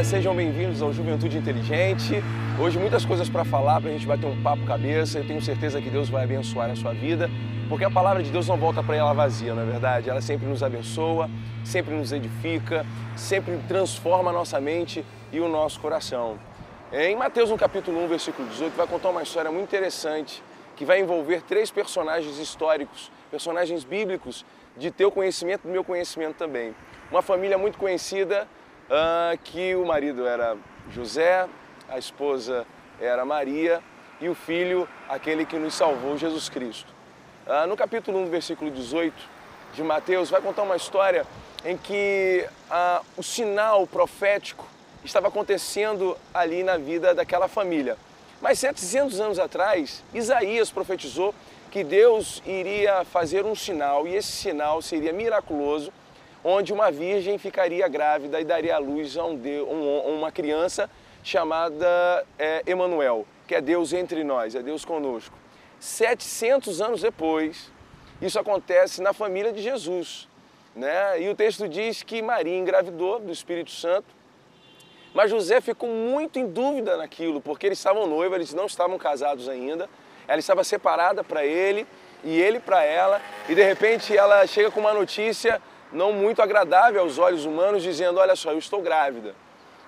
galera, sejam bem-vindos ao Juventude Inteligente. Hoje muitas coisas para falar, para a gente bater um papo cabeça. Eu tenho certeza que Deus vai abençoar a sua vida, porque a palavra de Deus não volta para ela vazia, não é verdade? Ela sempre nos abençoa, sempre nos edifica, sempre transforma a nossa mente e o nosso coração. Em Mateus, no capítulo 1, versículo 18, vai contar uma história muito interessante que vai envolver três personagens históricos, personagens bíblicos, de teu conhecimento e do meu conhecimento também. Uma família muito conhecida, que o marido era José, a esposa era Maria e o filho, aquele que nos salvou, Jesus Cristo. No capítulo 1, versículo 18 de Mateus, vai contar uma história em que o sinal profético estava acontecendo ali na vida daquela família. Mas 700 anos atrás, Isaías profetizou que Deus iria fazer um sinal, e esse sinal seria miraculoso, onde uma virgem ficaria grávida e daria à luz a uma criança chamada Emanuel, que é Deus entre nós, é Deus conosco. 700 anos depois, isso acontece na família de Jesus, né? E o texto diz que Maria engravidou do Espírito Santo, mas José ficou muito em dúvida naquilo, porque eles estavam noivos, eles não estavam casados ainda, ela estava separada para ele e ele para ela, e de repente ela chega com uma notícia não muito agradável aos olhos humanos, dizendo, olha só, eu estou grávida,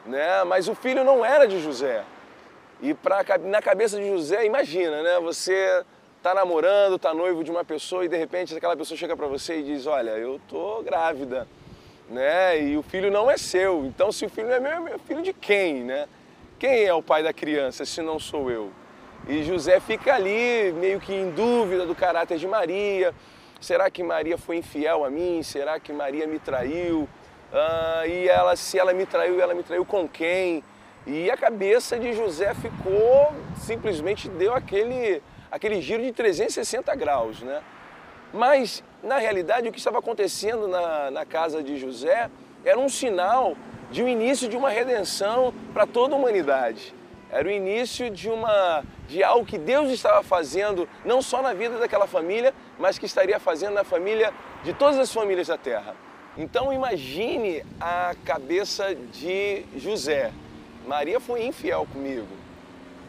né? Mas o filho não era de José. E na cabeça de José, imagina, né? Você está namorando, está noivo de uma pessoa e de repente aquela pessoa chega para você e diz, olha, eu estou grávida, né? E o filho não é seu. Então, se o filho não é meu, é meu filho de quem, né? Quem é o pai da criança, se não sou eu? E José fica ali meio que em dúvida do caráter de Maria. Será que Maria foi infiel a mim? Será que Maria me traiu? Se ela me traiu com quem? E a cabeça de José ficou, simplesmente deu aquele giro de 360 graus, né? Mas, na realidade, o que estava acontecendo na casa de José era um sinal de um início de uma redenção para toda a humanidade. Era o início de algo que Deus estava fazendo, não só na vida daquela família, mas que estaria fazendo na família de todas as famílias da terra. Então imagine a cabeça de José. Maria foi infiel comigo.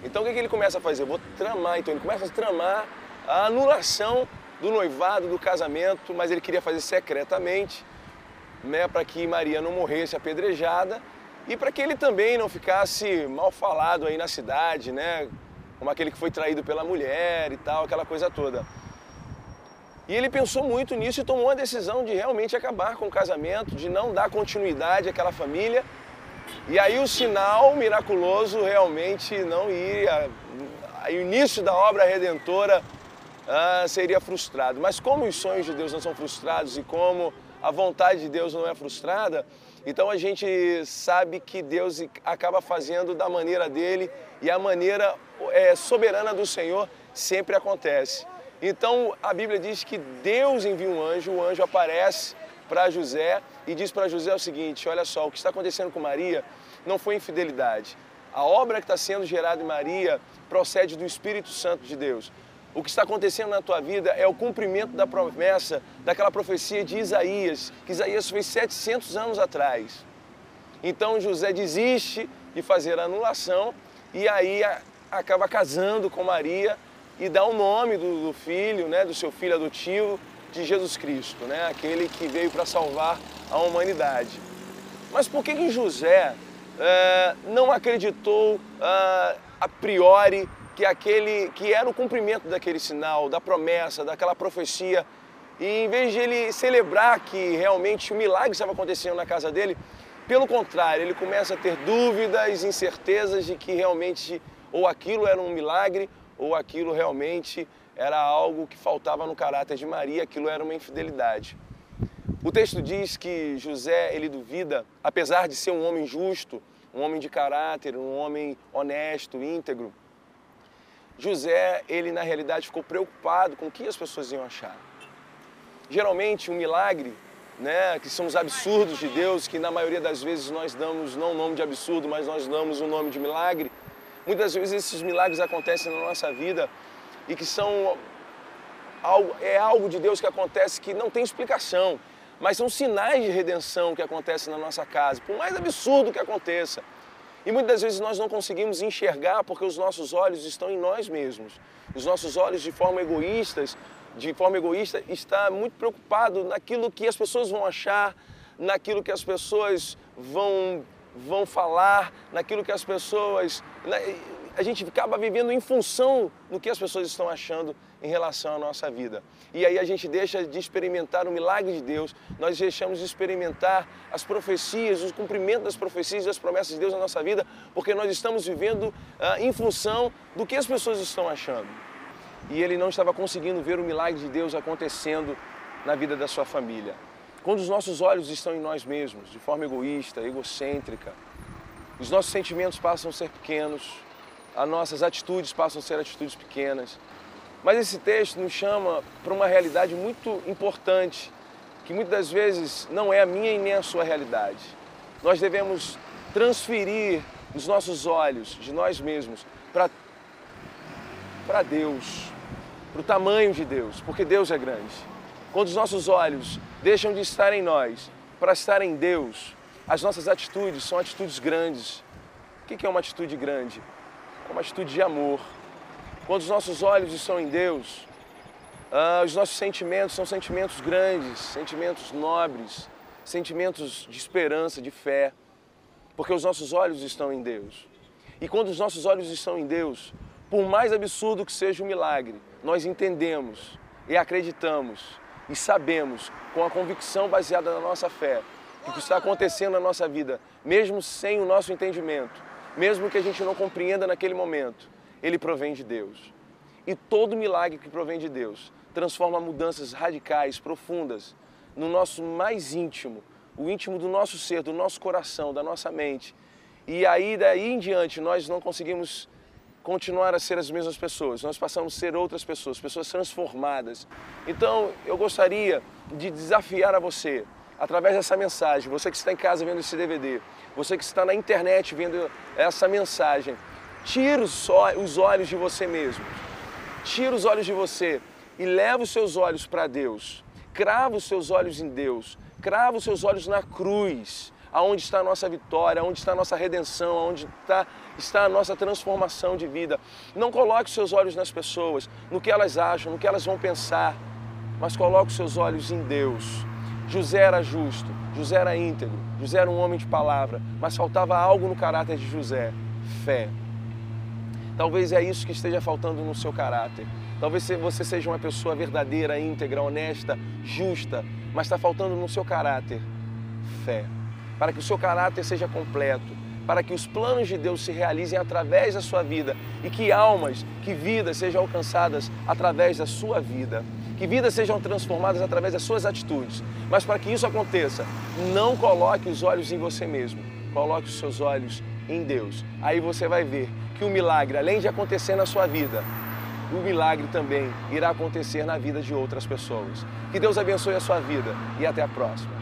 Então o que ele começa a fazer? Eu vou tramar. Então ele começa a tramar a anulação do noivado, do casamento, mas ele queria fazer secretamente, né, para que Maria não morresse apedrejada. E para que ele também não ficasse mal falado aí na cidade, né? Como aquele que foi traído pela mulher e tal, aquela coisa toda. E ele pensou muito nisso e tomou uma decisão de realmente acabar com o casamento, de não dar continuidade àquela família. E aí o sinal miraculoso realmente não iria... O início da obra redentora seria frustrado. Mas como os sonhos de Deus não são frustrados e como a vontade de Deus não é frustrada, então a gente sabe que Deus acaba fazendo da maneira dele e a maneira soberana do Senhor sempre acontece. Então a Bíblia diz que Deus envia um anjo, o anjo aparece para José e diz para José o seguinte, olha só, o que está acontecendo com Maria não foi infidelidade. A obra que está sendo gerada em Maria procede do Espírito Santo de Deus. O que está acontecendo na tua vida é o cumprimento da promessa, daquela profecia de Isaías, que Isaías fez 700 anos atrás. Então José desiste de fazer a anulação e aí acaba casando com Maria e dá o nome do filho, né, do seu filho adotivo, de Jesus Cristo, né, aquele que veio para salvar a humanidade. Mas por que José não acreditou a priori que era o cumprimento daquele sinal, da promessa, daquela profecia, e em vez de ele celebrar que realmente o milagre estava acontecendo na casa dele, pelo contrário, ele começa a ter dúvidas, incertezas de que realmente ou aquilo era um milagre ou aquilo realmente era algo que faltava no caráter de Maria, aquilo era uma infidelidade. O texto diz que José, ele duvida, apesar de ser um homem justo, um homem de caráter, um homem honesto, íntegro, José, ele na realidade ficou preocupado com o que as pessoas iam achar. Geralmente um milagre, né, que são os absurdos de Deus, que na maioria das vezes nós damos não o nome de absurdo, mas nós damos o nome de milagre. Muitas vezes esses milagres acontecem na nossa vida e que são algo de Deus que acontece que não tem explicação, mas são sinais de redenção que acontecem na nossa casa, por mais absurdo que aconteça. E muitas vezes nós não conseguimos enxergar porque os nossos olhos estão em nós mesmos. Os nossos olhos, de forma egoísta, está muito preocupado naquilo que as pessoas vão achar, naquilo que as pessoas vão falar, naquilo que as pessoas... A gente acaba vivendo em função do que as pessoas estão achando em relação à nossa vida. E aí a gente deixa de experimentar o milagre de Deus, nós deixamos de experimentar as profecias, o cumprimento das profecias e das promessas de Deus na nossa vida, porque nós estamos vivendo em função do que as pessoas estão achando. E ele não estava conseguindo ver o milagre de Deus acontecendo na vida da sua família. Quando os nossos olhos estão em nós mesmos, de forma egoísta, egocêntrica, os nossos sentimentos passam a ser pequenos, as nossas atitudes passam a ser atitudes pequenas. Mas esse texto nos chama para uma realidade muito importante, que muitas das vezes não é a minha e nem a sua realidade. Nós devemos transferir os nossos olhos de nós mesmos para Deus, para o tamanho de Deus, porque Deus é grande. Quando os nossos olhos deixam de estar em nós para estar em Deus, as nossas atitudes são atitudes grandes. O que é uma atitude grande? É uma atitude de amor. Quando os nossos olhos estão em Deus, os nossos sentimentos são sentimentos grandes, sentimentos nobres, sentimentos de esperança, de fé, porque os nossos olhos estão em Deus. E quando os nossos olhos estão em Deus, por mais absurdo que seja o milagre, nós entendemos e acreditamos e sabemos, com a convicção baseada na nossa fé, que o que está acontecendo na nossa vida, mesmo sem o nosso entendimento, mesmo que a gente não compreenda naquele momento, ele provém de Deus. E todo milagre que provém de Deus transforma mudanças radicais, profundas, no nosso mais íntimo, o íntimo do nosso ser, do nosso coração, da nossa mente. E aí, daí em diante, nós não conseguimos continuar a ser as mesmas pessoas, nós passamos a ser outras pessoas, pessoas transformadas. Então, eu gostaria de desafiar a você, através dessa mensagem, você que está em casa vendo esse DVD, você que está na internet vendo essa mensagem, tira os olhos de você mesmo, tira os olhos de você e leva os seus olhos para Deus, crava os seus olhos em Deus, crava os seus olhos na cruz, aonde está a nossa vitória, aonde está a nossa redenção, aonde está a nossa transformação de vida. Não coloque os seus olhos nas pessoas, no que elas acham, no que elas vão pensar, mas coloque os seus olhos em Deus. José era justo, José era íntegro, José era um homem de palavra, mas faltava algo no caráter de José: fé. Talvez é isso que esteja faltando no seu caráter. Talvez você seja uma pessoa verdadeira, íntegra, honesta, justa, mas está faltando no seu caráter fé. Para que o seu caráter seja completo, para que os planos de Deus se realizem através da sua vida e que almas, que vidas sejam alcançadas através da sua vida, que vidas sejam transformadas através das suas atitudes. Mas para que isso aconteça, não coloque os olhos em você mesmo, coloque os seus olhos em Deus. Aí você vai ver que o milagre, além de acontecer na sua vida, o milagre também irá acontecer na vida de outras pessoas. Que Deus abençoe a sua vida e até a próxima.